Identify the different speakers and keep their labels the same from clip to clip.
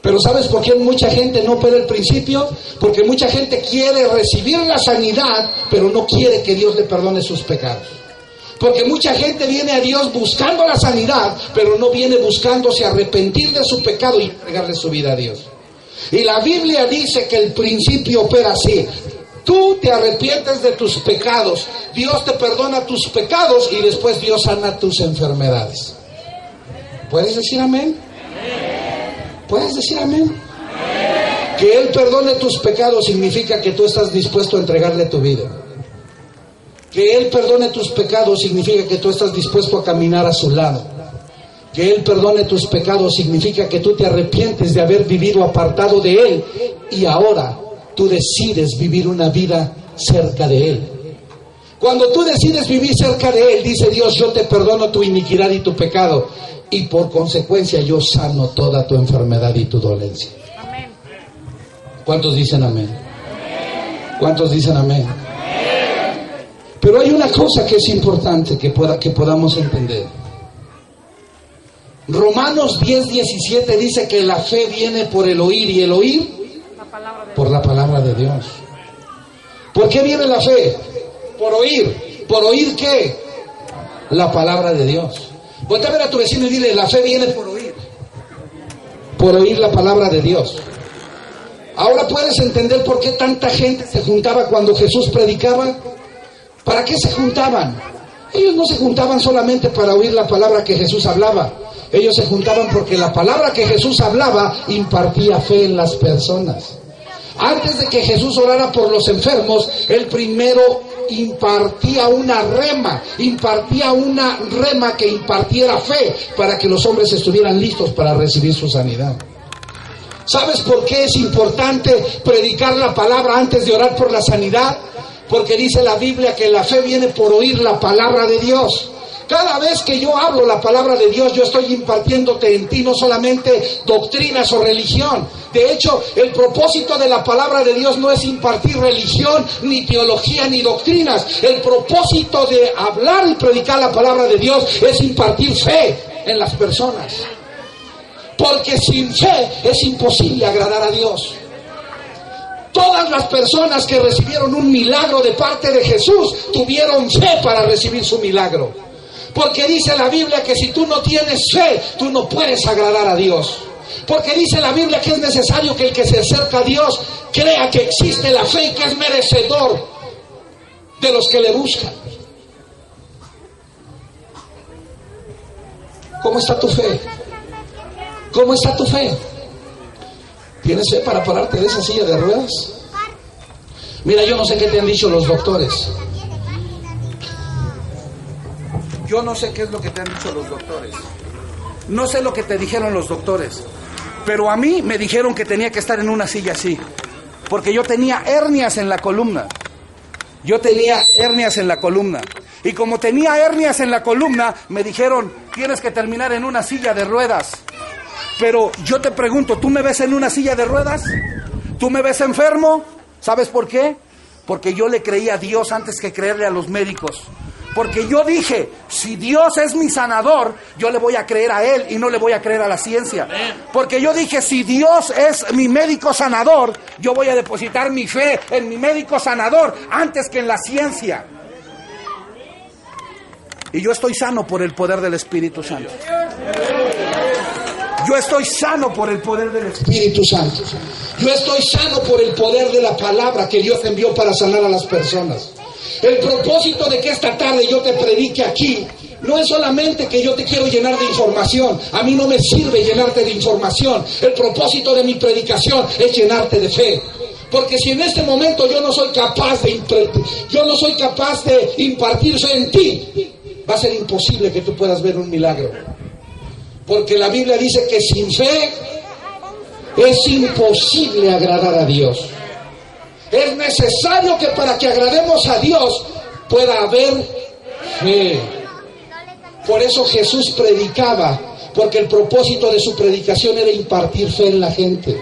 Speaker 1: Pero ¿sabes por qué mucha gente no opera el principio? Porque mucha gente quiere recibir la sanidad, pero no quiere que Dios le perdone sus pecados. Porque mucha gente viene a Dios buscando la sanidad, pero no viene buscándose arrepentir de su pecado y entregarle su vida a Dios. Y la Biblia dice que el principio opera así. Tú te arrepientes de tus pecados, Dios te perdona tus pecados y después Dios sana tus enfermedades. ¿Puedes decir amén? ¿Puedes decir amén? Que Él perdone tus pecados significa que tú estás dispuesto a entregarle tu vida. Que Él perdone tus pecados significa que tú estás dispuesto a caminar a su lado. Que Él perdone tus pecados significa que tú te arrepientes de haber vivido apartado de Él y ahora tú decides vivir una vida cerca de Él. Cuando tú decides vivir cerca de Él, dice Dios, yo te perdono tu iniquidad y tu pecado y por consecuencia yo sano toda tu enfermedad y tu dolencia.
Speaker 2: Amén.
Speaker 1: ¿Cuántos dicen amén? ¿Cuántos dicen amén? Pero hay una cosa que es importante que podamos entender. Romanos 10:17 dice que la fe viene por el oír y el oír por la palabra de Dios. ¿Por qué viene la fe? Por oír. ¿Por oír qué? La palabra de Dios. Vuelve a ver a tu vecino y dile, la fe viene por oír. Por oír la palabra de Dios. Ahora puedes entender por qué tanta gente se juntaba cuando Jesús predicaba. ¿Para qué se juntaban? Ellos no se juntaban solamente para oír la palabra que Jesús hablaba. Ellos se juntaban porque la palabra que Jesús hablaba impartía fe en las personas. Antes de que Jesús orara por los enfermos, Él primero impartía una rema que impartiera fe para que los hombres estuvieran listos para recibir su sanidad. ¿Sabes por qué es importante predicar la palabra antes de orar por la sanidad? Porque dice la Biblia que la fe viene por oír la palabra de Dios. Cada vez que yo hablo la palabra de Dios, yo estoy impartiéndote en ti no solamente doctrinas o religión. De hecho, el propósito de la palabra de Dios no es impartir religión, ni teología, ni doctrinas. El propósito de hablar y predicar la palabra de Dios es impartir fe en las personas. Porque sin fe es imposible agradar a Dios. Todas las personas que recibieron un milagro de parte de Jesús tuvieron fe para recibir su milagro. Porque dice la Biblia que si tú no tienes fe, tú no puedes agradar a Dios. Porque dice la Biblia que es necesario que el que se acerca a Dios crea que existe la fe y que es merecedor de los que le buscan. ¿Cómo está tu fe? ¿Cómo está tu fe? ¿Tienes fe para pararte de esa silla de ruedas? Mira, yo no sé qué te han dicho los doctores. Yo no sé qué es lo que te han dicho los doctores. No sé lo que te dijeron los doctores. Pero a mí me dijeron que tenía que estar en una silla así. Porque yo tenía hernias en la columna. Y como tenía hernias en la columna, me dijeron, tienes que terminar en una silla de ruedas. Pero yo te pregunto, ¿tú me ves en una silla de ruedas? ¿Tú me ves enfermo? ¿Sabes por qué? Porque yo le creí a Dios antes que creerle a los médicos. Porque yo dije, si Dios es mi sanador, yo le voy a creer a Él y no le voy a creer a la ciencia. Porque yo dije, si Dios es mi médico sanador, yo voy a depositar mi fe en mi médico sanador antes que en la ciencia. Y yo estoy sano por el poder del Espíritu Santo. Yo estoy sano por el poder del Espíritu Santo. Yo estoy sano por el poder de la palabra que Dios envió para sanar a las personas. El propósito de que esta tarde yo te predique aquí no es solamente que yo te quiero llenar de información. A mí no me sirve llenarte de información. El propósito de mi predicación es llenarte de fe. Porque si en este momento yo no soy capaz de impartir fe en ti, va a ser imposible que tú puedas ver un milagro. Porque la Biblia dice que sin fe es imposible agradar a Dios. Es necesario que para que agrademos a Dios pueda haber fe. Por eso Jesús predicaba, porque el propósito de su predicación era impartir fe en la gente.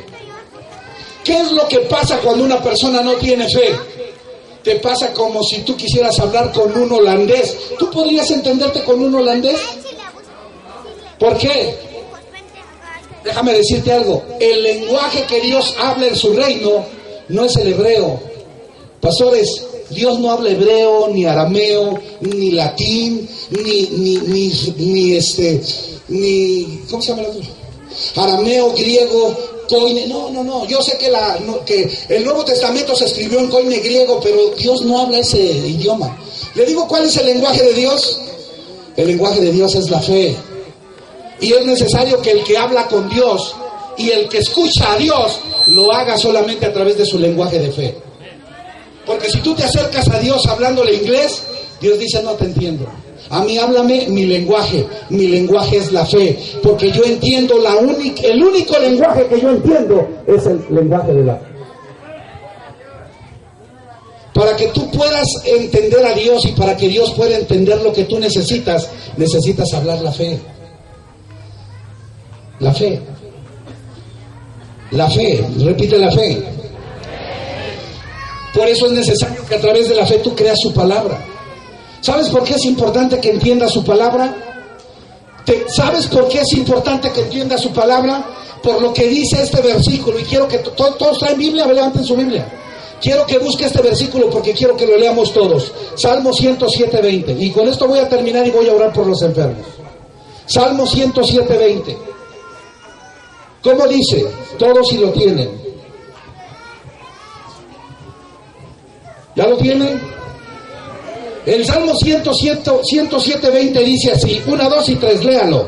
Speaker 1: ¿Qué es lo que pasa cuando una persona no tiene fe? Te pasa como si tú quisieras hablar con un holandés. ¿Tú podrías entenderte con un holandés? ¿Por qué? Déjame decirte algo, el lenguaje que Dios habla en su reino no es el hebreo. Pastores, Dios no habla hebreo, ni arameo, ni latín, ni ¿cómo se llama el otro? Arameo, griego, koine. No. Yo sé que el Nuevo Testamento se escribió en koine griego, pero Dios no habla ese idioma. Le digo, ¿cuál es el lenguaje de Dios? El lenguaje de Dios es la fe. Y es necesario que el que habla con Dios y el que escucha a Dios lo haga solamente a través de su lenguaje de fe. Porque si tú te acercas a Dios hablándole inglés, Dios dice, no te entiendo. A mí háblame mi lenguaje es la fe, porque yo entiendo el único lenguaje que yo entiendo es el lenguaje de la fe. Para que tú puedas entender a Dios y para que Dios pueda entender lo que tú necesitas hablar la fe. La fe. La fe, repite la fe. Por eso es necesario que a través de la fe tú creas su palabra. ¿Sabes por qué es importante que entiendas su palabra? ¿Sabes por qué es importante que entiendas su palabra? Por lo que dice este versículo. Y quiero que todos traen Biblia, levanten su Biblia. Quiero que busque este versículo porque quiero que lo leamos todos. Salmo 107:20. Y con esto voy a terminar y voy a orar por los enfermos. Salmo 107:20. ¿Cómo dice? Todos si lo tienen. ¿Ya lo tienen? El Salmo 107:20 dice así. 1, 2 y 3, léalo.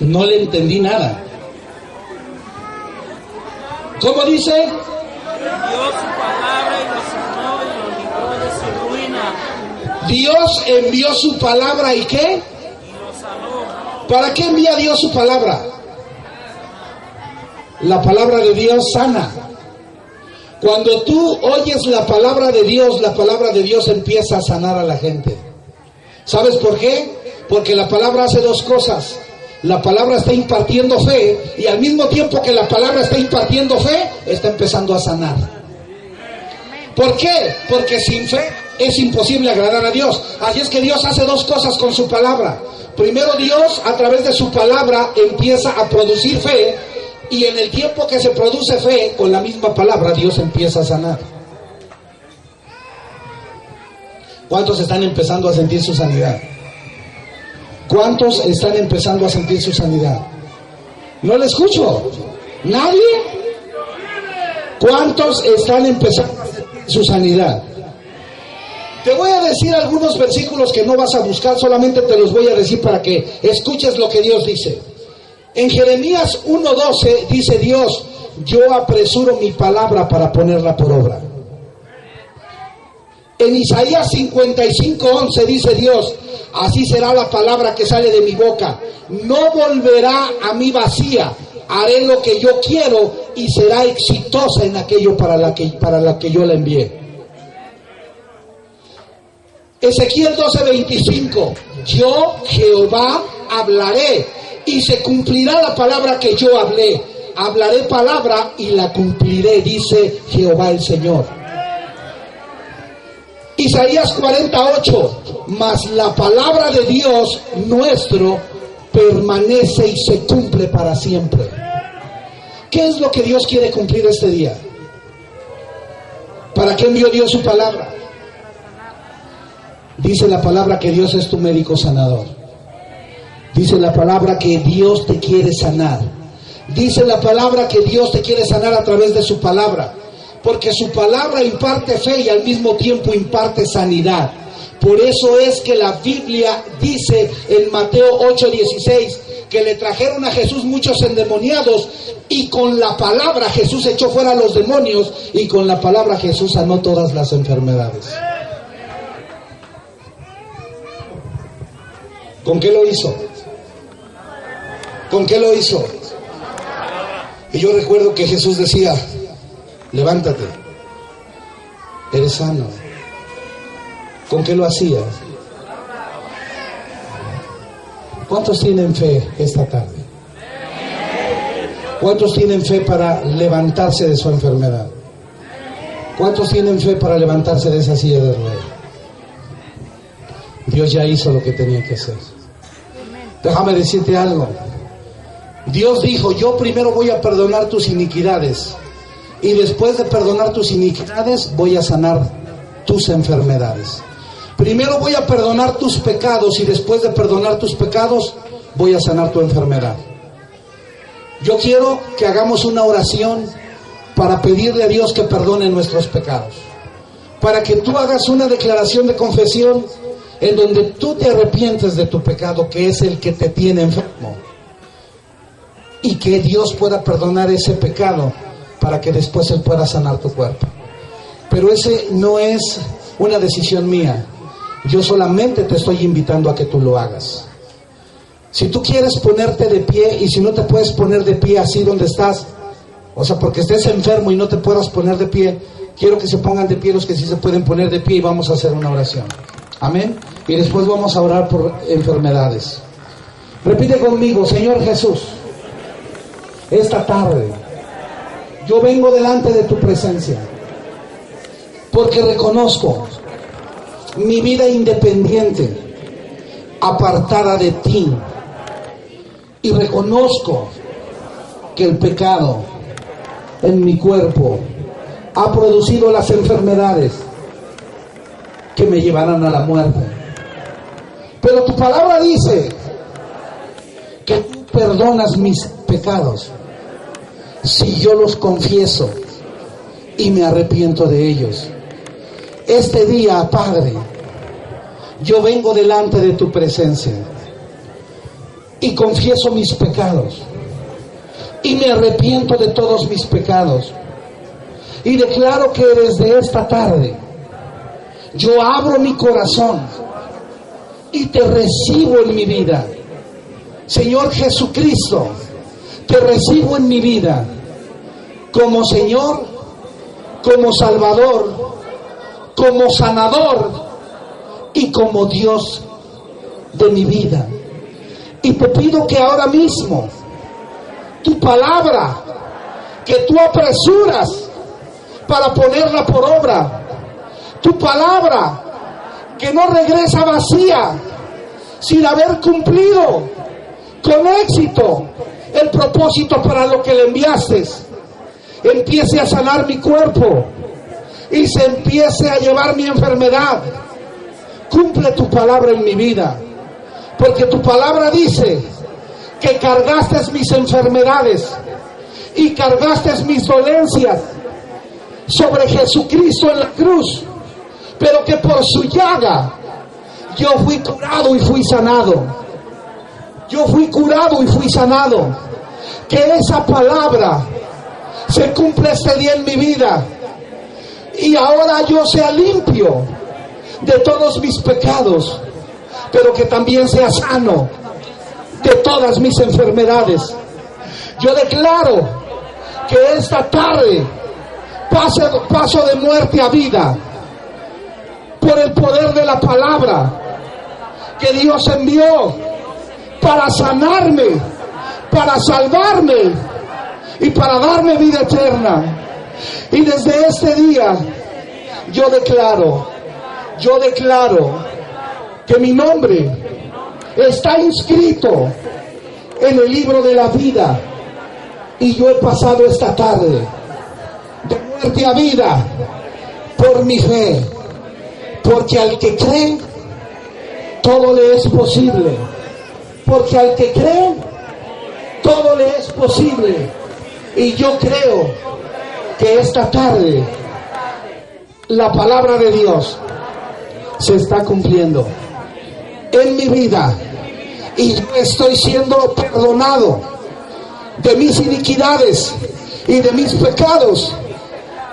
Speaker 1: No le entendí nada. ¿Cómo dice?
Speaker 2: Envió su palabra y lo sanó y lo libró de su ruina.
Speaker 1: Dios envió su palabra y ¿qué?
Speaker 2: Y lo sanó.
Speaker 1: ¿Para qué envía Dios su palabra? La palabra de Dios sana. Cuando tú oyes la palabra de Dios empieza a sanar a la gente. ¿Sabes por qué? Porque la palabra hace dos cosas. La palabra está impartiendo fe y al mismo tiempo que la palabra está impartiendo fe, está empezando a sanar. ¿Por qué? Porque sin fe es imposible agradar a Dios. Así es que Dios hace dos cosas con su palabra. Primero, Dios a través de su palabra empieza a producir fe. Y en el tiempo que se produce fe, con la misma palabra, Dios empieza a sanar. ¿Cuántos están empezando a sentir su sanidad? ¿Cuántos están empezando a sentir su sanidad? No le escucho. ¿Nadie? ¿Cuántos están empezando a sentir su sanidad? Te voy a decir algunos versículos que no vas a buscar, solamente te los voy a decir para que escuches lo que Dios dice. En Jeremías 1:12 dice Dios, yo apresuro mi palabra para ponerla por obra. En Isaías 55:11 dice Dios, así será la palabra que sale de mi boca, no volverá a mí vacía, haré lo que yo quiero y será exitosa en aquello para la que yo la envié. Ezequiel 12:25, yo Jehová hablaré y se cumplirá la palabra que yo hablé. Hablaré palabra y la cumpliré, dice Jehová el Señor. Isaías 48, mas la palabra de Dios nuestro permanece y se cumple para siempre. ¿Qué es lo que Dios quiere cumplir este día? ¿Para qué envió Dios su palabra? Dice la palabra que Dios es tu médico sanador. Dice la palabra que Dios te quiere sanar. Dice la palabra que Dios te quiere sanar a través de su palabra. Porque su palabra imparte fe y al mismo tiempo imparte sanidad. Por eso es que la Biblia dice en Mateo 8:16 que le trajeron a Jesús muchos endemoniados y con la palabra Jesús echó fuera a los demonios y con la palabra Jesús sanó todas las enfermedades. ¿Con qué lo hizo? ¿Con qué lo hizo? Y yo recuerdo que Jesús decía, levántate, eres sano. ¿Con qué lo hacía? ¿Cuántos tienen fe esta tarde? ¿Cuántos tienen fe para levantarse de su enfermedad? ¿Cuántos tienen fe para levantarse de esa silla de ruedas? Dios ya hizo lo que tenía que hacer. Déjame decirte algo. Dios dijo, yo primero voy a perdonar tus iniquidades y después de perdonar tus iniquidades voy a sanar tus enfermedades. Primero voy a perdonar tus pecados y después de perdonar tus pecados voy a sanar tu enfermedad. Yo quiero que hagamos una oración para pedirle a Dios que perdone nuestros pecados. Para que tú hagas una declaración de confesión en donde tú te arrepientes de tu pecado, que es el que te tiene enfermo. Y que Dios pueda perdonar ese pecado para que después Él pueda sanar tu cuerpo. Pero ese no es una decisión mía. Yo solamente te estoy invitando a que tú lo hagas. Si tú quieres ponerte de pie y si no te puedes poner de pie así donde estás, o sea, porque estés enfermo y no te puedas poner de pie, quiero que se pongan de pie los que sí se pueden poner de pie y vamos a hacer una oración. Amén. Y después vamos a orar por enfermedades. Repite conmigo, Señor Jesús, esta tarde yo vengo delante de tu presencia porque reconozco mi vida independiente, apartada de ti, y reconozco que el pecado en mi cuerpo ha producido las enfermedades que me llevarán a la muerte. Pero tu palabra dice que tú perdonas mis pecados si yo los confieso y me arrepiento de ellos. Este día, Padre, yo vengo delante de tu presencia y confieso mis pecados y me arrepiento de todos mis pecados y declaro que desde esta tarde yo abro mi corazón y te recibo en mi vida. Señor Jesucristo, te recibo en mi vida como Señor, como Salvador, como sanador y como Dios de mi vida. Y te pido que ahora mismo tu palabra, que tú apresuras para ponerla por obra, tu palabra que no regresa vacía sin haber cumplido con éxito el propósito para lo que le enviaste, empiece a sanar mi cuerpo y se empiece a llevar mi enfermedad. Cumple tu palabra en mi vida, porque tu palabra dice que cargaste mis enfermedades y cargaste mis dolencias sobre Jesucristo en la cruz, pero que por su llaga yo fui curado y fui sanado. Yo fui curado y fui sanado. Que esa palabra se cumple este día en mi vida y ahora yo sea limpio de todos mis pecados, pero que también sea sano de todas mis enfermedades. Yo declaro que esta tarde paso de muerte a vida por el poder de la palabra que Dios envió para sanarme, para salvarme y para darme vida eterna. Y desde este día yo declaro que mi nombre está inscrito en el libro de la vida y yo he pasado esta tarde de muerte a vida por mi fe, porque al que cree todo le es posible, porque al que cree todo le es posible. Y yo creo que esta tarde la palabra de Dios se está cumpliendo en mi vida y yo estoy siendo perdonado de mis iniquidades y de mis pecados,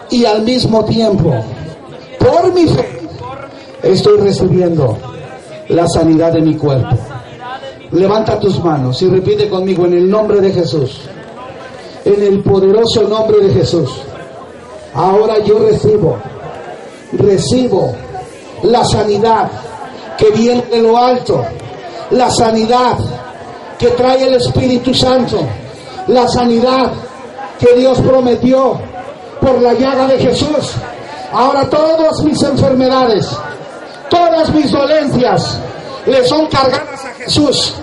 Speaker 1: y al mismo tiempo por mi fe estoy recibiendo la sanidad de mi cuerpo. Levanta tus manos y repite conmigo: en el nombre de Jesús, en el poderoso nombre de Jesús, ahora yo recibo la sanidad que viene de lo alto, la sanidad que trae el Espíritu Santo, la sanidad que Dios prometió por la llaga de Jesús. Ahora todas mis enfermedades, todas mis dolencias le son cargadas a Jesús.